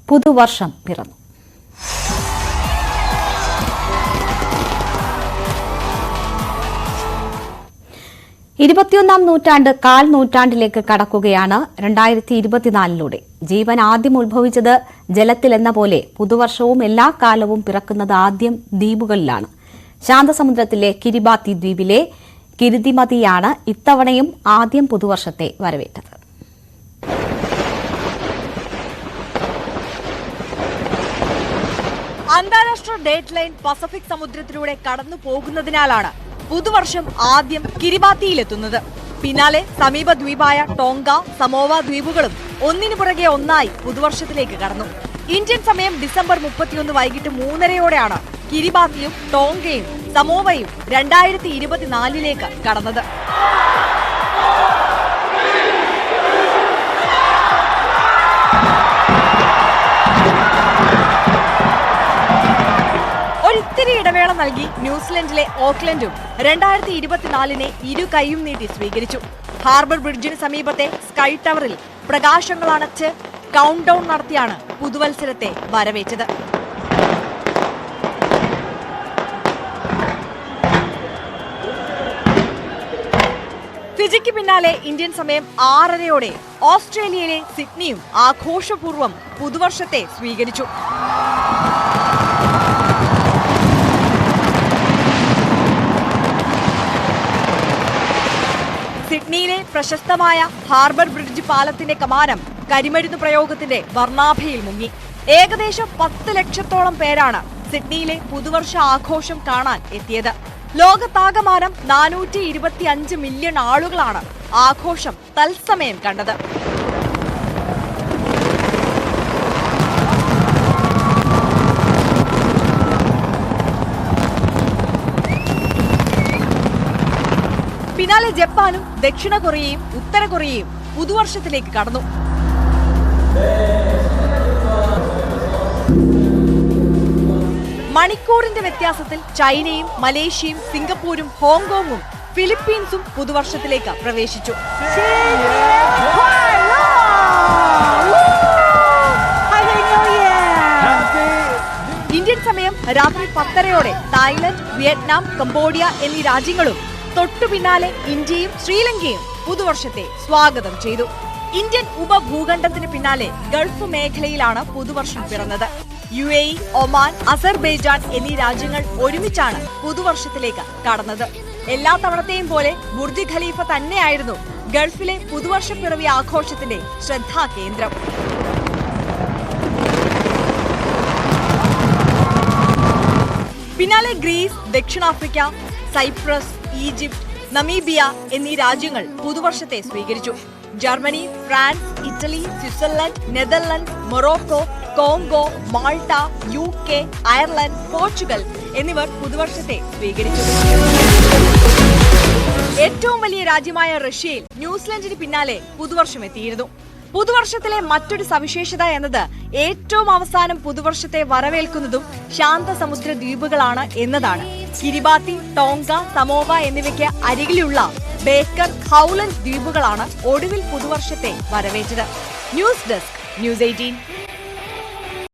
പുതുവർഷം പിറന്നു. ഇരുപത്തിയൊന്നാം നൂറ്റാണ്ട് കാൽ നൂറ്റാണ്ടിലേക്ക് കടക്കുകയാണ് 2024 ജീവൻ ആദ്യം ഉത്ഭവിച്ചത് ജലത്തിലെന്ന പോലെ പുതുവർഷവും എല്ലാ കാലവും പിറക്കുന്നത് ആദ്യം ദ്വീപുകളിലാണ്. ശാന്തസമുദ്രത്തിലെ കിരിബാത്തി ദ്വീപിലെ കിരിതിമതിയാണ് ഇത്തവണയും ആദ്യം പുതുവർഷത്തെ വരവേറ്റത്. അന്താരാഷ്ട്ര ഡേറ്റ് ലൈൻ പസഫിക് സമുദ്രത്തിലൂടെ കടന്നു പോകുന്നതിനാലാണ് പുതുവർഷം ആദ്യം കിരിബാത്തിയിലെത്തുന്നത്. പിന്നാലെ സമീപ ദ്വീപായ ടോങ്ക, സമോവ ദ്വീപുകളും ഒന്നിനു പുറകെ ഒന്നായി പുതുവർഷത്തിലേക്ക് കടന്നു. ഇന്ത്യൻ സമയം ഡിസംബർ 31 വൈകിട്ട് 3:30 കിരിബാത്തിയും ടോങ്കയും സമോവയും 2024 കടന്നത്. ഒരിത്തിരി ഇടവേള നൽകി ന്യൂസിലൻഡിലെ ഓക്ലൻഡും 2024 ഇരു കൈയും നീട്ടി സ്വീകരിച്ചു. ഹാർബർ ബ്രിഡ്ജിന് സമീപത്തെ സ്കൈ ടവറിൽ പ്രകാശങ്ങൾ അണച്ച് കൗണ്ട് ഡൗൺ നടത്തിയാണ് പുതുവത്സരത്തെ വരവേറ്റത്. ഫിജിക്ക് പിന്നാലെ ഇന്ത്യൻ സമയം 6:30 ഓസ്ട്രേലിയയിലെ സിഡ്നിയും ആഘോഷപൂർവ്വം പുതുവർഷത്തെ സ്വീകരിച്ചു. സിഡ്നിയിലെ പ്രശസ്തമായ ഹാർബർ ബ്രിഡ്ജ് പാലത്തിന്റെ കമാനം കരിമരുന്ന് പ്രയോഗത്തിന്റെ വർണ്ണാഭയിൽ മുങ്ങി. ഏകദേശം 10 ലക്ഷത്തോളം പേരാണ് സിഡ്നിയിലെ പുതുവർഷ ആഘോഷം കാണാൻ എത്തിയത്. ലോകത്താകമാനം 425 മില്യൺ ആളുകളാണ് ആഘോഷം തത്സമയം കണ്ടത്. പിന്നാലെ ജപ്പാനും ദക്ഷിണ കൊറിയയും ഉത്തര കൊറിയയും പുതുവർഷത്തിലേക്ക് കടന്നു. മണിക്കൂറിന്റെ വ്യത്യാസത്തിൽ ചൈനയും മലേഷ്യയും സിംഗപ്പൂരും ഹോങ്കോങ്ങും ഫിലിപ്പീൻസും പുതുവർഷത്തിലേക്ക് പ്രവേശിച്ചു. ഇന്ത്യൻ സമയം രാത്രി 10:30 തായ്ലൻഡ്, വിയറ്റ്നാം, കംബോഡിയ എന്നീ രാജ്യങ്ങളും തൊട്ടു പിന്നാലെ ഇന്ത്യയും ശ്രീലങ്കയും പുതുവർഷത്തെ സ്വാഗതം ചെയ്തു. ഇന്ത്യൻ ഉപഭൂഖണ്ഡത്തിന് പിന്നാലെ ഗൾഫ് മേഖലയിലാണ് പുതുവർഷം പിറന്നത്. UAE, ഒമാൻ, അസർബൈജാൻ എന്നീ രാജ്യങ്ങൾ ഒരുമിച്ചാണ് പുതുവർഷത്തിലേക്ക് കടന്നത്. എല്ലാ തവണത്തെയും പോലെ ബുർജ് ഖലീഫ തന്നെയായിരുന്നു ഗൾഫിലെ പുതുവർഷ പിറവി ആഘോഷത്തിന്റെ ശ്രദ്ധാകേന്ദ്രം. പിന്നാലെ ഗ്രീസ്, ദക്ഷിണാഫ്രിക്ക, സൈപ്രസ്, ഈജിപ്ത്, നമീബിയ എന്നീ രാജ്യങ്ങൾ പുതുവർഷത്തെ സ്വീകരിച്ചു. Germany, France, Italy, Switzerland, Netherland, Morocco, Congo, Malta, UK, Ireland, Portugal എന്നിവർ പുതുവർഷത്തെ സ്വീകരിച്ചു. ഏറ്റവും വലിയ രാജ്യമായ റഷ്യയിൽ ന്യൂസിലൻഡിന് പിന്നാലെ പുതുവർഷം എത്തിയിരുന്നു. പുതുവർഷത്തിലെ മറ്റൊരു സവിശേഷത എന്നത് ഏറ്റവും അവസാനം പുതുവർഷത്തെ വരവേൽക്കുന്നതും ശാന്തസമുദ്ര ദ്വീപുകളാണ് എന്നതാണ്. കിരിബാത്തി, ടോങ്ക, സമോവ എന്നിവയ്ക്ക് അരികിലുള്ള ബേക്കർ, ഹൗലൻഡ് ദ്വീപുകളാണ് ഒടുവിൽ പുതുവർഷത്തെ വരവേറ്റത്. News desk, News 18.